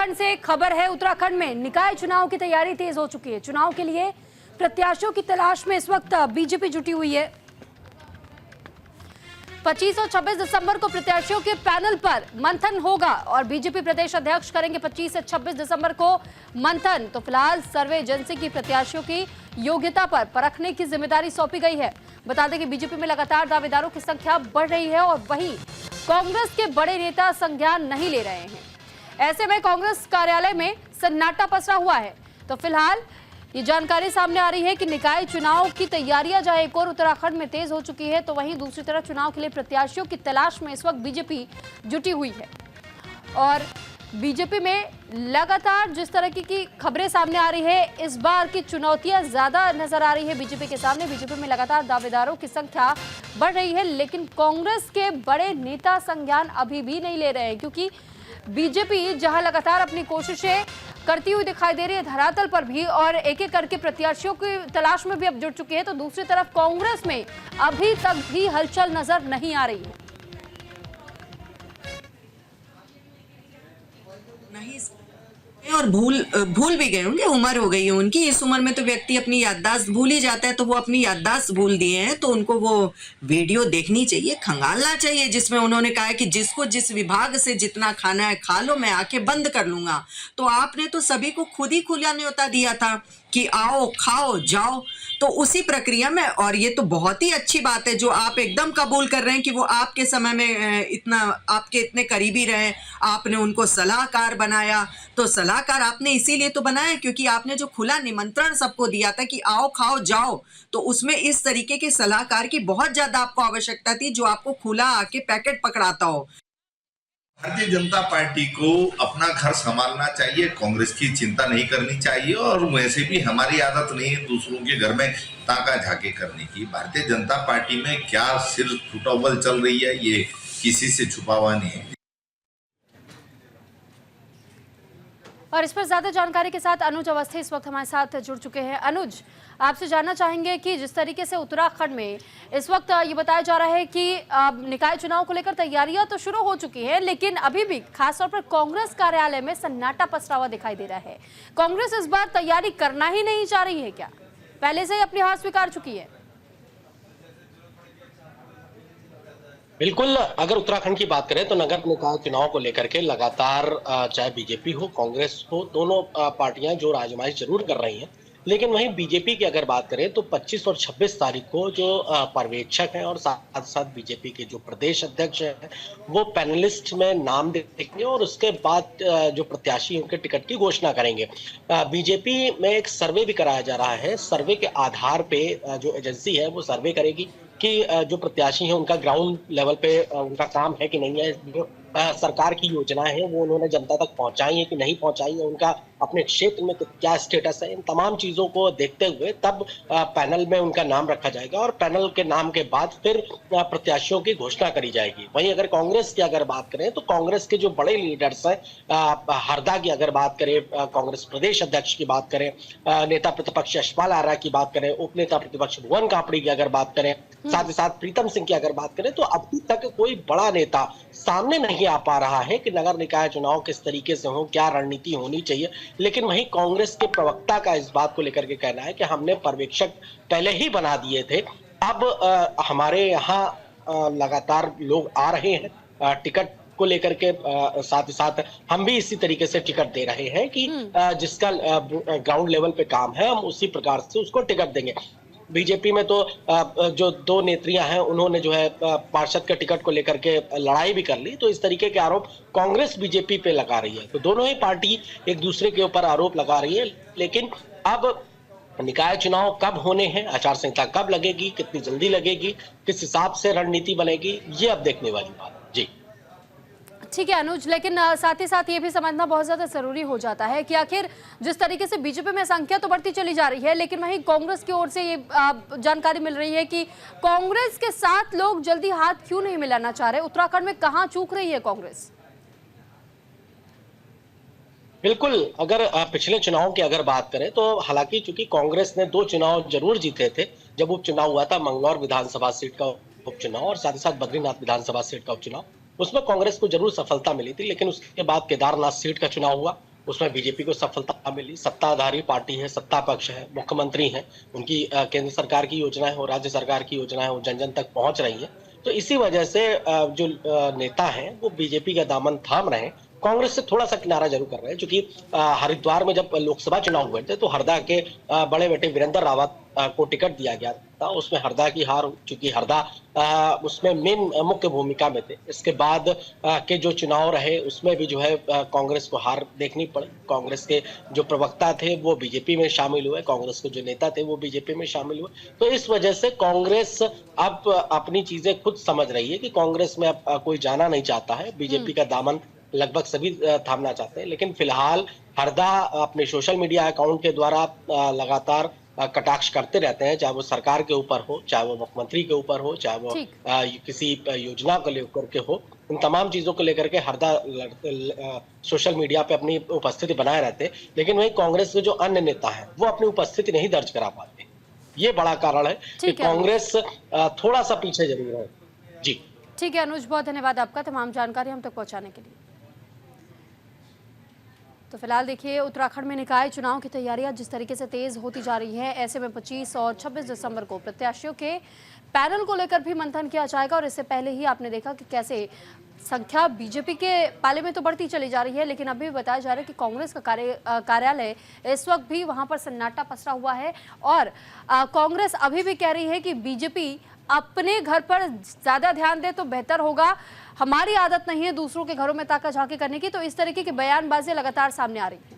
उत्तराखंड से खबर है। उत्तराखंड में निकाय चुनाव की तैयारी तेज हो चुकी है। चुनाव के लिए प्रत्याशियों की तलाश में इस वक्त बीजेपी जुटी हुई है। 25 और 26 दिसंबर को प्रत्याशियों के पैनल पर मंथन होगा और बीजेपी प्रदेश अध्यक्ष करेंगे 25 से 26 दिसंबर को मंथन। तो फिलहाल सर्वे एजेंसी की प्रत्याशियों की योग्यता पर परखने की जिम्मेदारी सौंपी गई है। बता दें कि बीजेपी में लगातार दावेदारों की संख्या बढ़ रही है और वहीं कांग्रेस के बड़े नेता संज्ञान नहीं ले रहे हैं। ऐसे में कांग्रेस कार्यालय में सन्नाटा पसरा हुआ है। तो फिलहाल ये जानकारी सामने आ रही है कि निकाय चुनाव की तैयारियां जहां एक और उत्तराखंड में तेज हो चुकी है, तो वहीं दूसरी तरफ चुनाव के लिए प्रत्याशियों की तलाश में इस वक्त बीजेपी जुटी हुई है। और बीजेपी में लगातार जिस तरह की खबरें सामने आ रही है, इस बार की चुनौतियां ज्यादा नजर आ रही है बीजेपी के सामने। बीजेपी में लगातार दावेदारों की संख्या बढ़ रही है, लेकिन कांग्रेस के बड़े नेता संज्ञान अभी भी नहीं ले रहे हैं, क्योंकि बीजेपी जहां लगातार अपनी कोशिशें करती हुई दिखाई दे रही है धरातल पर भी, और एक एक करके प्रत्याशियों की तलाश में भी अब जुट चुकी है, तो दूसरी तरफ कांग्रेस में अभी तक भी हलचल नजर नहीं आ रही है। और भूल भी गए होंगे, उम्र हो गई है उनकी। इस उम्र में तो व्यक्ति अपनी याददाश्त भूल ही जाता है, तो वो अपनी याददाश्त भूल दिए हैं। तो उनको वो वीडियो देखनी चाहिए, खंगालना चाहिए, जिसमें उन्होंने कहा है कि जिसको जिस विभाग से जितना खाना है खा लो, मैं आंखें बंद कर लूंगा। तो आपने तो सभी को खुद ही खुला न्योता दिया था कि आओ खाओ जाओ। तो उसी प्रक्रिया में, और ये तो बहुत ही अच्छी बात है जो आप एकदम कबूल कर रहे हैं कि वो आपके समय में इतना आपके इतने करीबी रहे, आपने उनको सलाहकार बनाया। तो सलाहकार आपने इसीलिए तो बनाया क्योंकि आपने जो खुला निमंत्रण सबको दिया था कि आओ खाओ जाओ, तो उसमें इस तरीके के सलाहकार की बहुत ज्यादा आपको आवश्यकता थी जो आपको खुला आके पैकेट पकड़ाता हो। भारतीय जनता पार्टी को अपना घर संभालना चाहिए, कांग्रेस की चिंता नहीं करनी चाहिए। और वैसे भी हमारी आदत नहीं है दूसरों के घर में ताका झाके करने की। भारतीय जनता पार्टी में क्या सिर फुटबॉल चल रही है, ये किसी से छुपा हुआ नहीं है। और इस पर ज्यादा जानकारी के साथ अनुज अवस्थी इस वक्त हमारे साथ जुड़ चुके हैं। अनुज, आपसे जानना चाहेंगे कि जिस तरीके से उत्तराखंड में इस वक्त ये बताया जा रहा है कि निकाय चुनाव को लेकर तैयारियां तो शुरू हो चुकी हैं, लेकिन अभी भी खासतौर पर कांग्रेस कार्यालय में सन्नाटा पसरा हुआ दिखाई दे रहा है। कांग्रेस इस बार तैयारी करना ही नहीं चाह रही है क्या? पहले से ही अपनी हार स्वीकार चुकी है? बिल्कुल, अगर उत्तराखंड की बात करें तो नगर निकाय चुनाव को लेकर के लगातार चाहे बीजेपी हो कांग्रेस हो, दोनों पार्टियां जो आजमाइश जरूर कर रही हैं। लेकिन वहीं बीजेपी की अगर बात करें तो 25 और 26 तारीख को जो पर्यवेक्षक हैं और साथ साथ बीजेपी के जो प्रदेश अध्यक्ष हैं वो पैनलिस्ट में नाम देंगे और उसके बाद जो प्रत्याशी उनके टिकट की घोषणा करेंगे। बीजेपी में एक सर्वे भी कराया जा रहा है। सर्वे के आधार पे जो एजेंसी है वो सर्वे करेगी कि जो प्रत्याशी हैं उनका ग्राउंड लेवल पे उनका काम है कि नहीं है, जो सरकार की योजना है वो उन्होंने जनता तक पहुंचाई है कि नहीं पहुंचाई है, उनका अपने क्षेत्र में क्या स्टेटस है, इन तमाम चीजों को देखते हुए तब पैनल में उनका नाम रखा जाएगा और पैनल के नाम के बाद फिर प्रत्याशियों की घोषणा करी जाएगी। वहीं अगर कांग्रेस की अगर बात करें तो कांग्रेस के जो बड़े लीडर्स हैं, हरदा की अगर बात करें, कांग्रेस प्रदेश अध्यक्ष की बात करें, नेता प्रतिपक्ष यशपाल आर्या की बात करें, उप नेता प्रतिपक्ष भुवन कापड़ी की अगर बात करें, साथ ही साथ प्रीतम सिंह की अगर बात करें, तो अभी तक कोई बड़ा नेता सामने नहीं आ पा रहा है कि नगर निकाय चुनाव किस तरीके से हो, क्या रणनीति होनी चाहिए। लेकिन वहीं कांग्रेस के प्रवक्ता का इस बात को लेकर के कहना है कि हमने पर्यवेक्षक पहले ही बना दिए थे, अब हमारे यहाँ लगातार लोग आ रहे हैं टिकट को लेकर के, साथ ही साथ हम भी इसी तरीके से टिकट दे रहे हैं कि जिसका ग्राउंड लेवल पे काम है हम उसी प्रकार से उसको टिकट देंगे। बीजेपी में तो जो दो नेत्रियां हैं उन्होंने जो है पार्षद के टिकट को लेकर के लड़ाई भी कर ली, तो इस तरीके के आरोप कांग्रेस बीजेपी पे लगा रही है। तो दोनों ही पार्टी एक दूसरे के ऊपर आरोप लगा रही है। लेकिन अब निकाय चुनाव कब होने हैं, आचार संहिता कब लगेगी, कितनी जल्दी लगेगी, किस हिसाब से रणनीति बनेगी, ये अब देखने वाली बात है। जी ठीक है अनुज, लेकिन साथ ही साथ ये भी समझना बहुत ज्यादा जरूरी हो जाता है कि आखिर जिस तरीके से बीजेपी में संख्या तो बढ़ती चली जा रही है, लेकिन वहीं कांग्रेस की ओर से ये जानकारी मिल रही है कि कांग्रेस के साथ लोग जल्दी हाथ क्यों नहीं मिलाना चाह रहे। उत्तराखंड में कहां चूक रही है कांग्रेस? बिल्कुल, अगर पिछले चुनाव की अगर बात करें तो हालांकि चूंकि कांग्रेस ने 2 चुनाव जरूर जीते थे, जब उपचुनाव हुआ था मंगलौर विधानसभा सीट का उपचुनाव और साथ ही साथ बद्रीनाथ विधानसभा सीट का उपचुनाव, उसमें कांग्रेस को जरूर सफलता मिली थी। लेकिन उसके बाद केदारनाथ सीट का चुनाव हुआ उसमें बीजेपी को सफलता मिली। सत्ताधारी पार्टी है, सत्ता पक्ष है, मुख्यमंत्री हैं, उनकी केंद्र सरकार की योजनाएं हो, राज्य सरकार की योजनाएं हो, जन जन तक पहुंच रही है। तो इसी वजह से जो नेता हैं वो बीजेपी का दामन थाम रहे हैं, कांग्रेस से थोड़ा सा किनारा जरूर कर रहे हैं। क्योंकि हरिद्वार में जब लोकसभा चुनाव हुए थे तो हरदा के बड़े बेटे वीरेंद्र रावत को टिकट दिया गया था, उसमें हरदा की हार, चूंकि हरदा उसमें मेन मुख्य भूमिका में थे। इसके बाद के जो चुनाव रहे उसमें भी जो है कांग्रेस को हार देखनी पड़ी। कांग्रेस के जो प्रवक्ता थे वो बीजेपी में शामिल हुए, कांग्रेस के जो नेता थे वो बीजेपी में शामिल हुए। तो इस वजह से कांग्रेस अब अपनी चीजें खुद समझ रही है कि कांग्रेस में अब कोई जाना नहीं चाहता है। बीजेपी का दामन लगभग सभी थामना चाहते हैं, लेकिन फिलहाल हरदा अपने सोशल मीडिया अकाउंट के द्वारा लगातार कटाक्ष करते रहते हैं, चाहे वो सरकार के ऊपर हो, चाहे वो मुख्यमंत्री के ऊपर हो, चाहे वो किसी योजना को लेकर के हो। इन तमाम चीजों को लेकर के हरदा सोशल मीडिया पे अपनी उपस्थिति बनाए रहते हैं, लेकिन वही कांग्रेस के जो अन्य नेता हैं वो अपनी उपस्थिति नहीं दर्ज करा पाते। ये बड़ा कारण है कि कांग्रेस थोड़ा सा पीछे जरूर है। जी ठीक है अनुज, बहुत धन्यवाद आपका तमाम जानकारी हम तक पहुंचाने के लिए। तो फिलहाल देखिए, उत्तराखंड में निकाय चुनाव की तैयारियां जिस तरीके से तेज होती जा रही है, ऐसे में 25 और 26 दिसंबर को प्रत्याशियों के पैनल को लेकर भी मंथन किया जाएगा। और इससे पहले ही आपने देखा कि कैसे संख्या बीजेपी के पाले में तो बढ़ती चली जा रही है, लेकिन अभी बताया जा रहा है कि कांग्रेस का कार्यालय इस वक्त भी वहां पर सन्नाटा पसरा हुआ है। और कांग्रेस अभी भी कह रही है कि बीजेपी अपने घर पर ज्यादा ध्यान दे तो बेहतर होगा, हमारी आदत नहीं है दूसरों के घरों में ताका झाकी करने की। तो इस तरीके की बयानबाजी लगातार सामने आ रही है।